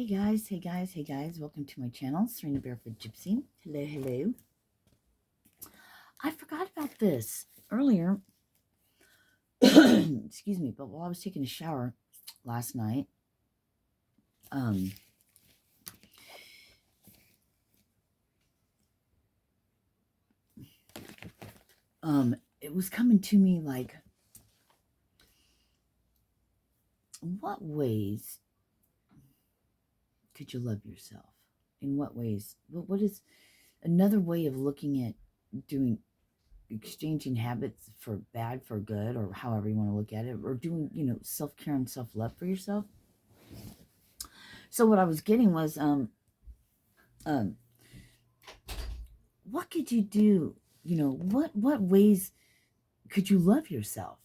Hey guys, welcome to my channel, Sirena Barefoot Gypsy. Hello. I forgot about this earlier. Excuse me, but while I was taking a shower last night, it was coming to me like, what ways could you love yourself? In what ways? What is another way of looking at exchanging habits for bad for good, or however you want to look at it, or doing, self-care and self-love for yourself? So what I was getting was, what could you do? What ways could you love yourself?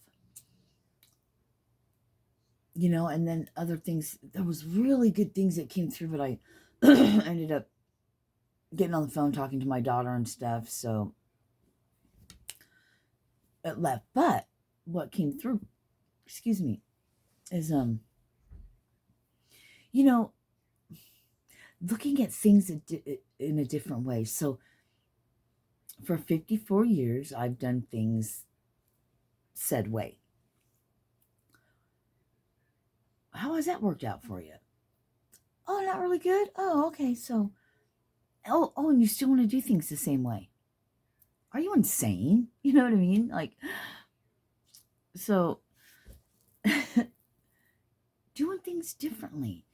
And then other things, there was really good things that came through, but I ended up getting on the phone talking to my daughter and stuff, so it left. But what came through, excuse me, is looking at things in a different way. So for 54 years, I've done things said way. How has that worked out for you? Oh, not really good? Oh, okay. So, and you still want to do things the same way. Are you insane? You know what I mean? Like, so doing things differently.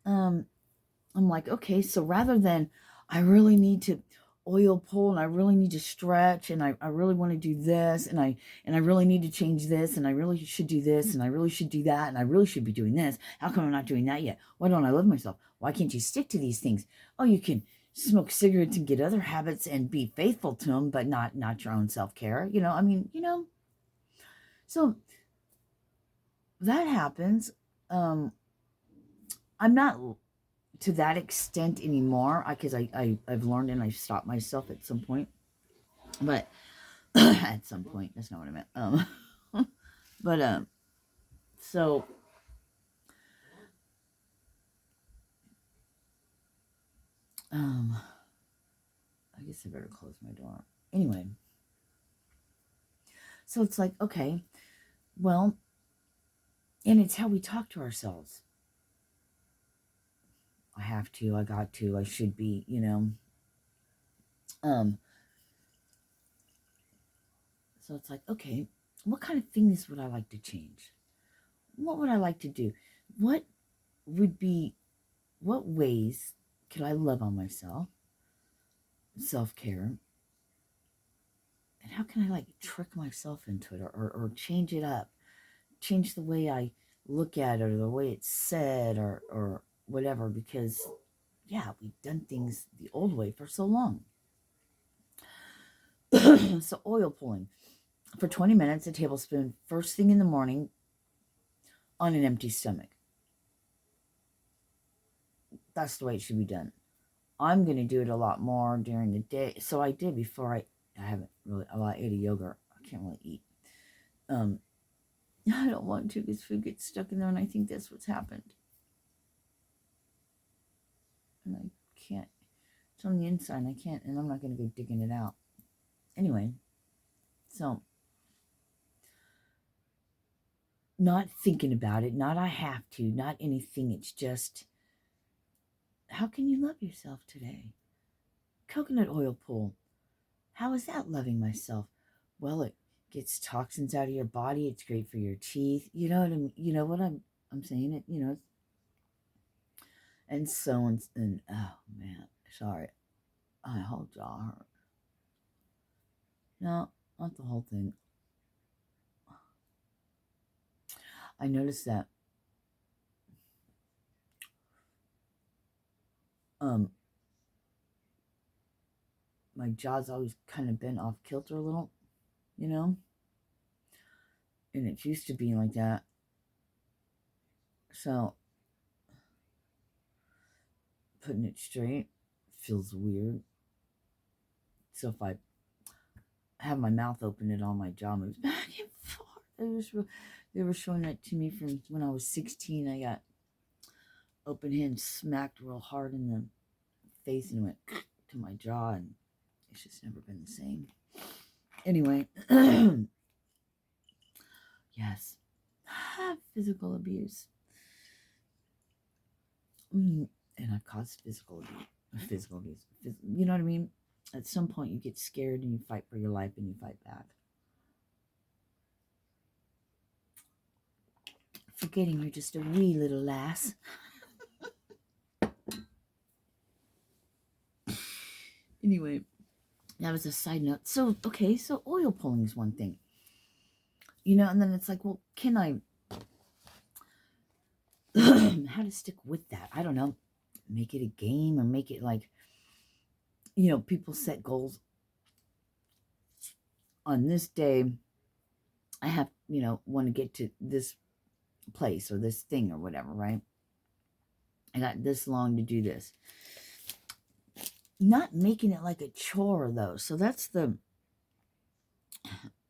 I'm like, okay, so rather than I really need to oil pull and I really need to stretch and I really want to do this and I really need to change this and I really should do this and I really should do that and I really should be doing this. How come I'm not doing that yet? Why don't I love myself? Why can't you stick to these things? Oh, you can smoke cigarettes and get other habits and be faithful to them, but not your own self-care. So that happens. I'm not to that extent anymore, because I've learned and I stopped myself at some point. But at some point, that's not what I meant. But so I guess I better close my door. Anyway, so it's like, okay, well, and it's how we talk to ourselves. I have to, I got to, I should be, So it's like, okay, what kind of things would I like to change? What would I like to do? What ways could I love on myself? Self-care. And how can I trick myself into it or change it up? Change the way I look at it or the way it's said or whatever, because yeah, we've done things the old way for so long. So oil pulling for 20 minutes, a tablespoon, first thing in the morning on an empty stomach. That's the way it should be done. I'm going to do it a lot more during the day. So I did before I haven't really, I ate a yogurt. I can't really eat. I don't want to because food gets stuck in there, and I think that's what's happened. And I can't. It's on the inside, and I can't, and I'm not going to go digging it out. Anyway, so not thinking about it, not I have to, not anything. It's just, how can you love yourself today? Coconut oil pull. How is that loving myself? Well, it gets toxins out of your body. It's great for your teeth. You know what I mean? You know what I'm saying? It, and so and oh man, sorry. My whole jaw hurt. No, not the whole thing. I noticed that my jaw's always kind of been off kilter a little, and it's used to being like that. So putting it straight feels weird. So if I have my mouth open, all my jaw moves back and forth. They were showing that to me from when I was 16. I got open hand smacked real hard in the face and went to my jaw, and it's just never been the same. Anyway, yes, physical abuse. And I've caused physical abuse. You know what I mean? At some point, you get scared and you fight for your life and you fight back. Forgetting you're just a wee little lass. Anyway, that was a side note. So, okay, so oil pulling is one thing. You know, and then it's like, well, can I... how to stick with that? I don't know. Make it a game or make it like, you know, people set goals. On this day, I have, you know, want to get to this place or this thing or whatever, right? I got this long to do this. Not making it like a chore, though. So that's the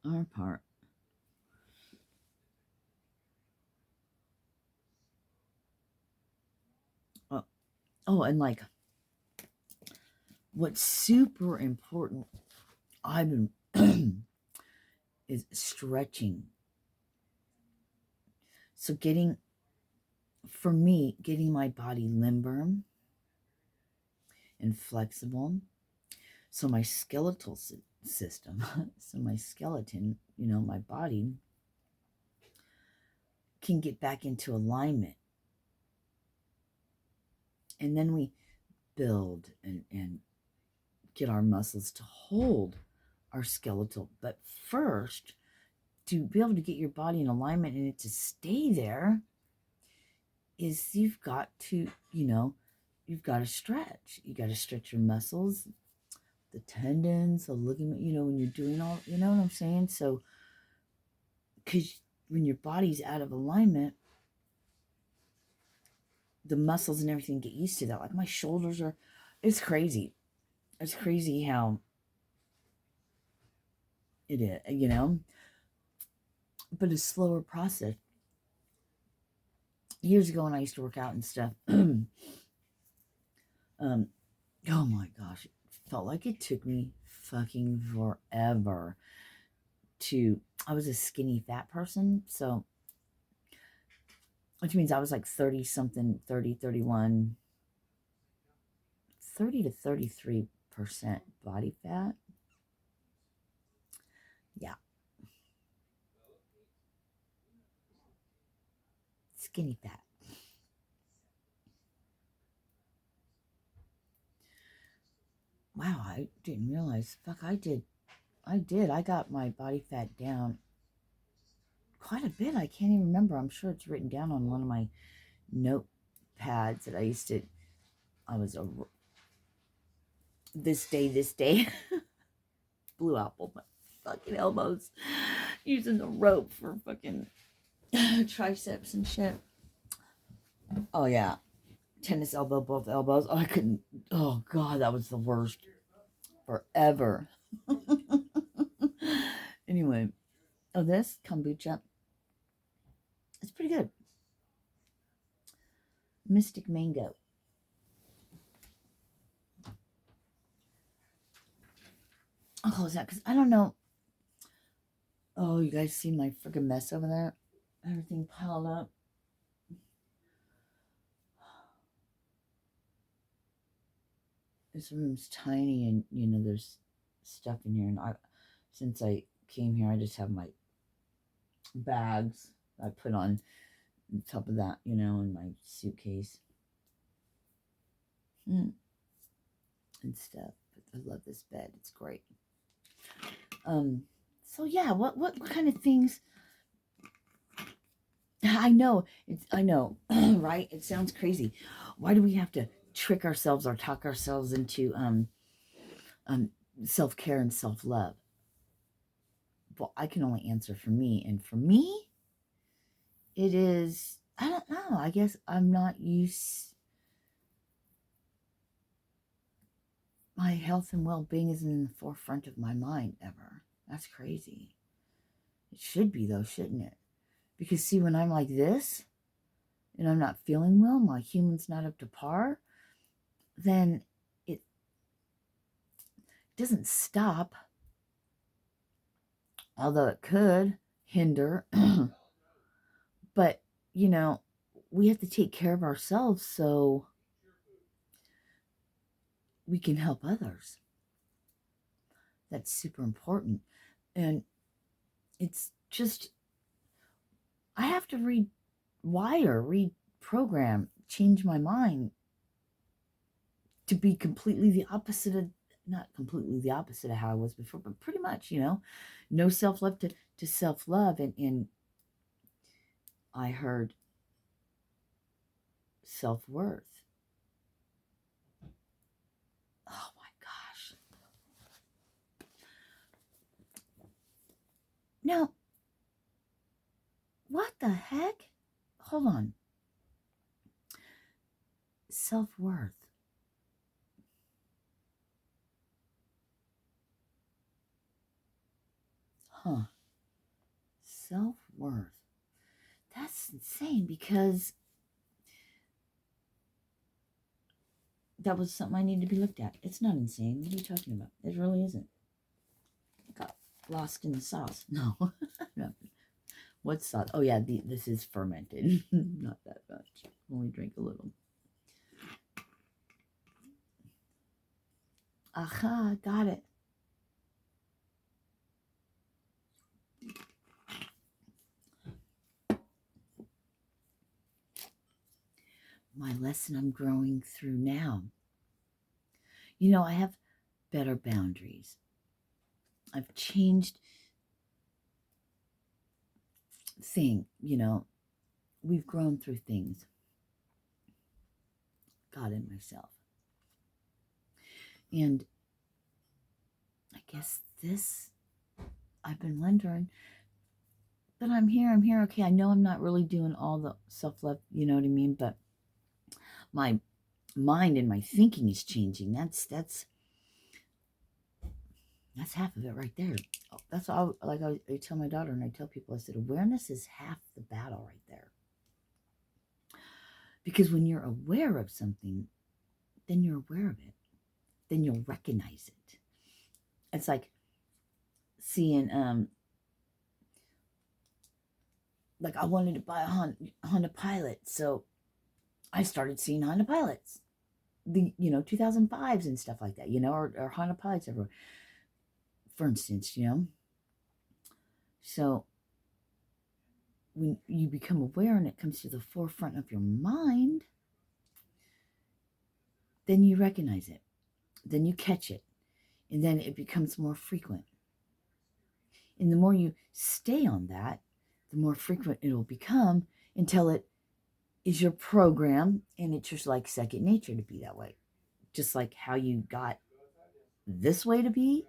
our part. Oh, and like, what's super important, I've been, is stretching. So for me, getting my body limber and flexible. So my skeletal system, so my skeleton, you know, my body can get back into alignment. And then we build and get our muscles to hold our skeletal. But first, to be able to get your body in alignment and it to stay there, is you've got to, you know, you've got to stretch. You got to stretch your muscles, the tendons, the ligament, you know, when you're doing all, you know what I'm saying? So, because when your body's out of alignment, the muscles and everything get used to that. Like my shoulders are, it's crazy. It's crazy how it is, you know, but a slower process. Years ago when I used to work out and stuff, oh my gosh, it felt like it took me fucking forever I was a skinny fat person, so, which means I was like 30 something, 30, 31, 30 to 33% body fat. Yeah. Skinny fat. Wow, I didn't realize. Fuck, I did. I got my body fat down quite a bit. I can't even remember. I'm sure it's written down on one of my notepads that I used to. I was this day. Blew out both my fucking elbows using the rope for fucking triceps and shit. Oh, yeah. Tennis elbow, both elbows. Oh, I couldn't. Oh, God, that was the worst forever. Anyway. Oh, this kombucha. It's pretty good. Mystic mango. I'll close that because I don't know. Oh, you guys see my freaking mess over there? Everything piled up. This room's tiny and, you know, there's stuff in here. And since I came here, I just have my bags I put on top of that, you know, in my suitcase. And stuff. But I love this bed. It's great. So yeah, what kind of things? I know, right? It sounds crazy. Why do we have to trick ourselves or talk ourselves into self-care and self-love? Well, I can only answer for me, and for me, it is, I don't know. I guess I'm not used. My health and well-being isn't in the forefront of my mind ever. That's crazy. It should be though, shouldn't it? Because see, when I'm like this, and I'm not feeling well, my human's not up to par, then it doesn't stop, although it could hinder. But, we have to take care of ourselves so we can help others. That's super important. And it's just, I have to reprogram, change my mind to be completely the opposite of, not completely the opposite of how I was before, but pretty much, no self-love to self-love. And I heard self-worth. Oh my gosh. Now, what the heck? Hold on. Self-worth. Huh. Self-worth. That's insane, because that was something I need to be looked at. It's not insane. What are you talking about? It really isn't. I got lost in the sauce. No. No. What sauce? Oh, yeah, this is fermented. Not that much. Only drink a little. Aha, got it. My lesson I'm growing through now. I have better boundaries. I've changed we've grown through things. God and myself. And I guess I've been wondering, but I'm here. Okay, I know I'm not really doing all the self-love, you know what I mean? But my mind and my thinking is changing. That's half of it right there. That's all. Like I tell my daughter, and I tell people, I said, awareness is half the battle right there. Because when you're aware of something, then you're aware of it. Then you'll recognize it. It's like seeing, like I wanted to buy a Honda Pilot, so I started seeing Honda Pilots, the 2005s and stuff like that, or Honda Pilots everywhere, for instance, So when you become aware and it comes to the forefront of your mind, then you recognize it, then you catch it, and then it becomes more frequent. And the more you stay on that, the more frequent it will become, until it is your program, and it's just like second nature to be that way. Just like how you got this way to be,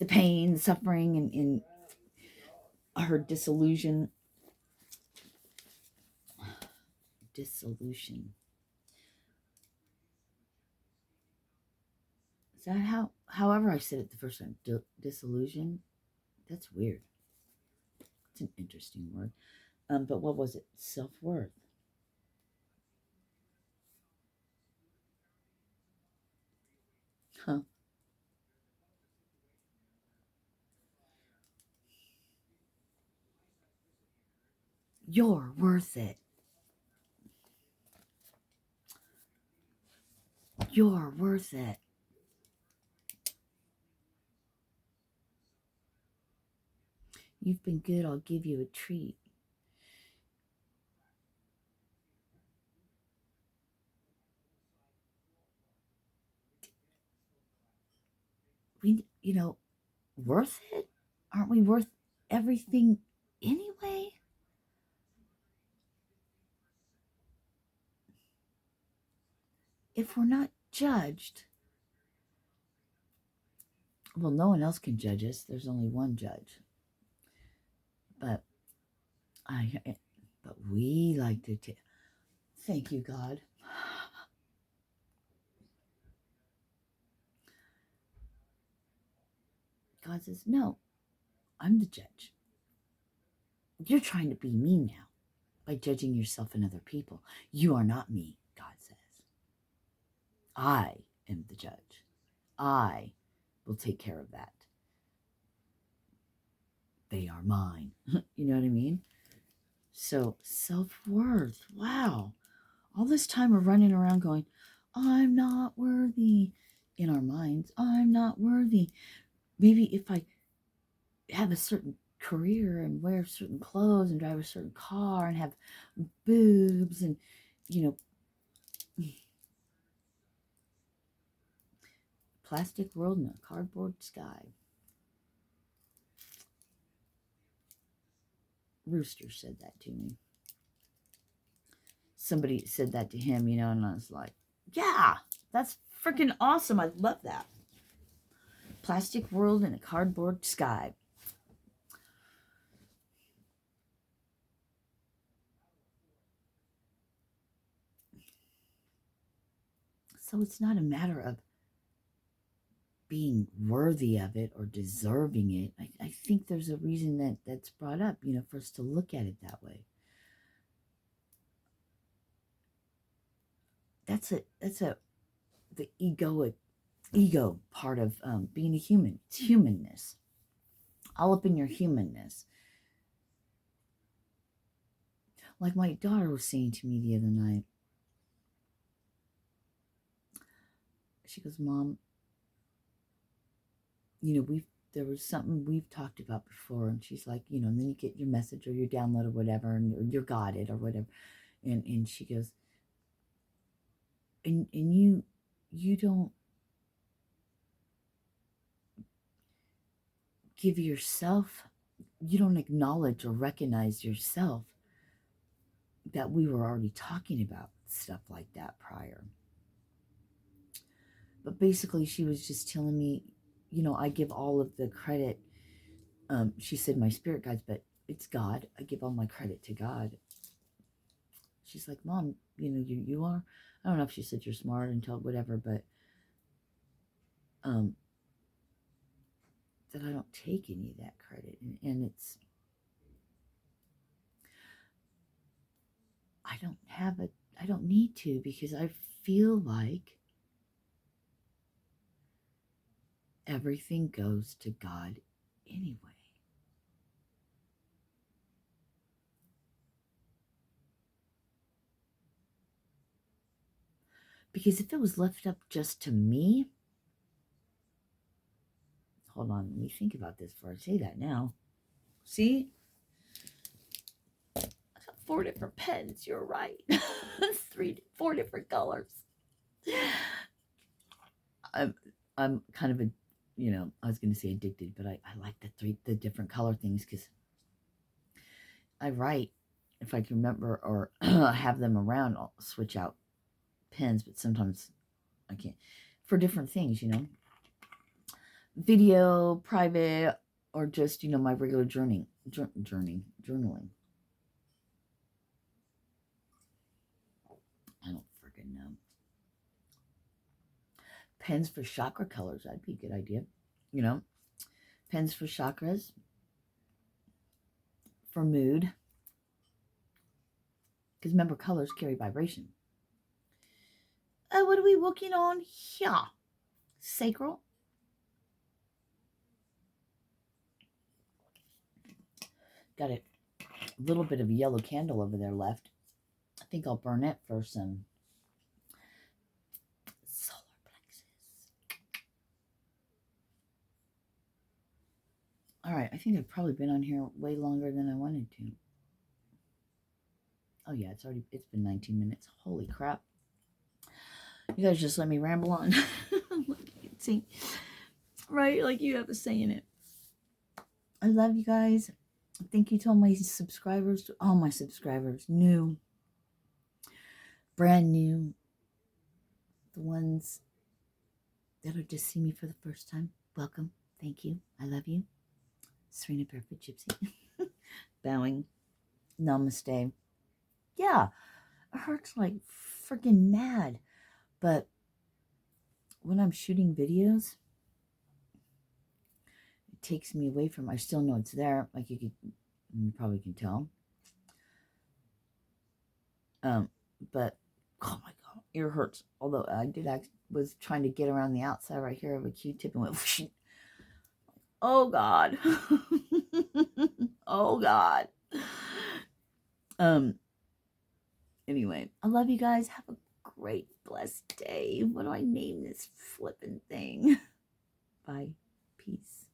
the pain, the suffering, and I heard dissolution. Dissolution. Is that however I said it the first time? Disillusion? That's weird. It's an interesting word. But what was it? Self-worth. Huh. You're worth it. You're worth it. You've been good. I'll give you a treat. We, worth it? Aren't we worth everything anyway? If we're not judged, well, no one else can judge us. There's only one judge. But but we like to thank you, God. God says, no, I'm the judge. You're trying to be me now, by judging yourself and other people. You are not me, God says. I am the judge. I will take care of that. They are mine. You know what I mean? So self-worth. Wow. All this time we're running around going, I'm not worthy. In our minds, I'm not worthy. Maybe if I have a certain career and wear certain clothes and drive a certain car and have boobs and, plastic world in a cardboard sky. Rooster said that to me. Somebody said that to him, and I was like, yeah, that's freaking awesome. I love that. Plastic world in a cardboard sky. So it's not a matter of being worthy of it or deserving it. I think there's a reason that's brought up, for us to look at it that way. That's the ego part of being a human. It's humanness. All up in your humanness. Like my daughter was saying to me the other night. She goes, Mom, there was something we've talked about before. And she's like, and then you get your message or your download or whatever, and you got it or whatever. And she goes, and you don't give yourself, you don't acknowledge or recognize yourself that we were already talking about stuff like that prior. But basically, she was just telling me, I give all of the credit. She said my spirit guides, but it's God. I give all my credit to God. She's like, Mom, you are. I don't know if she said you're smart until whatever, but that I don't take any of that credit, and it's. I don't need to, because I feel like everything goes to God anyway. Because if it was left up just to me, hold on, let me think about this before I say that now. See? I got 4 different pens, you're right. 4 different colors. I'm kind of I was going to say addicted, but I like the different color things, because I write, if I can remember or have them around, I'll switch out pens, but sometimes I can't, for different things, video, private, or just, my regular journaling. I don't freaking know. Pens for chakra colors, that'd be a good idea. Pens for chakras, for mood, because remember, colors carry vibration. What are we working on here? Sacral. Got a little bit of a yellow candle over there left. I think I'll burn it for some solar plexus. All right, I think I've probably been on here way longer than I wanted to. Oh yeah, it's been 19 minutes. Holy crap. You guys just let me ramble on. See, right? Like you have a say in it. I love you guys. Thank you to all my subscribers, new, brand new, the ones that are just seeing me for the first time. Welcome. Thank you. I love you. Sirena Barefoot Gypsy. Bowing. Namaste. Yeah, it hurts like freaking mad. But when I'm shooting videos, it takes me away from, I still know it's there. Like you probably can tell. But oh my god, ear hurts. Although I was trying to get around the outside right here of a Q-tip and went, whoosh. Oh god. Oh god. Anyway, I love you guys. Have a great, blessed day. What do I name this flippin' thing? Bye. Peace.